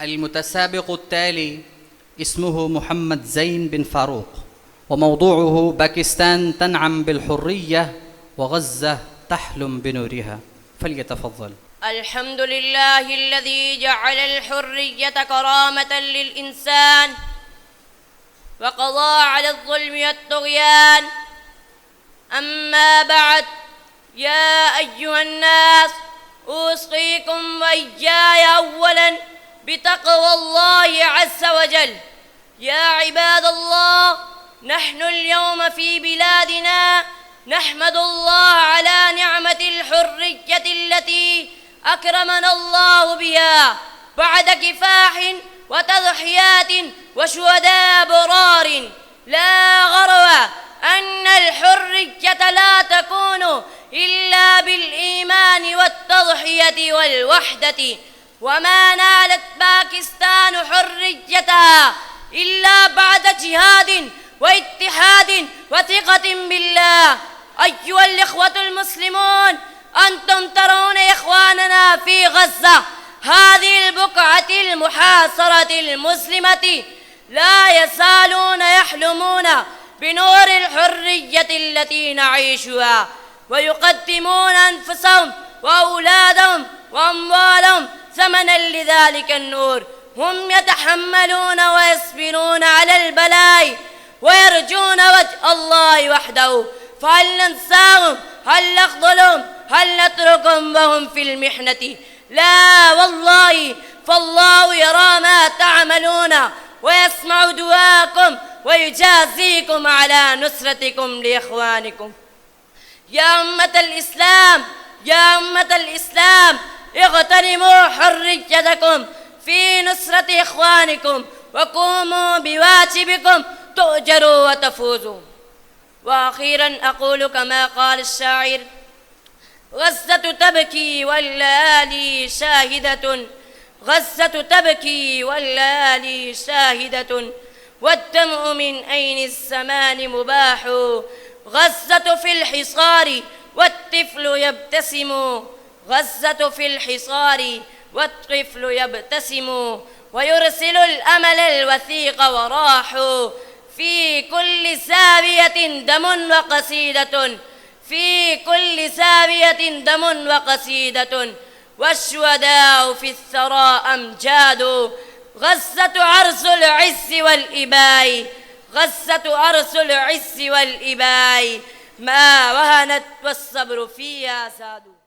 المتسابق التالي اسمه محمد زين بن فاروق، وموضوعه: باكستان تنعم بالحرية وغزة تحلم بنورها. فليتفضل. الحمد لله الذي جعل الحرية كرامة للإنسان وقضى على الظلم والطغيان. أما بعد، يا أيها الناس، أوصيكم وإياي أولا بتقوى الله عز وجل. يا عباد الله، نحن اليوم في بلادنا نحمد الله على نعمة الحرية التي أكرمنا الله بها بعد كفاح وتضحيات وشهداء برار. لا غرو أن الحرية لا تكون إلا بالإيمان والتضحية والوحدة، وما نالت باكستان حريتها إلا بعد جهاد واتحاد وثقة بالله. أيها الإخوة المسلمون، أنتم ترون إخواننا في غزة، هذه البقعة المحاصرة المسلمة، لا يزالون يحلمون بنور الحرية التي نعيشها، ويقدمون أنفسهم وأولادهم وأموالهم ثمنا لذلك النور. هم يتحملون ويصبرون على البلاء ويرجون وجه الله وحده، فهل ننساهم؟ هل نخذلهم؟ هل نتركهم وهم في المحنة؟ لا والله، فالله يرى ما تعملون ويسمع دعاءكم ويجازيكم على نصرتكم لإخوانكم. يا أمة الإسلام، يا أمة الإسلام، اغتنموا حريتكم في نصرة إخوانكم وقوموا بواجبكم تؤجروا وتفوزوا. وأخيرا أقول كما قال الشاعر: غزة تبكي والليالي شاهدة، غزة تبكي والليالي شاهدة، والدمع من أين الزمان مباح، غزة في الحصار والطفل يبتسم، غزة في الحصار والطفل يبتسم، ويرسل الأمل الوثيق وراح، في كل زاوية دم وقصيدة، في كل زاوية دم وقصيدة، والشهداء في الثرى أمجاد. غزة عرس العز والإباء، غزة عرس العز والإباء، ما وهنت والصبر فيها زاد.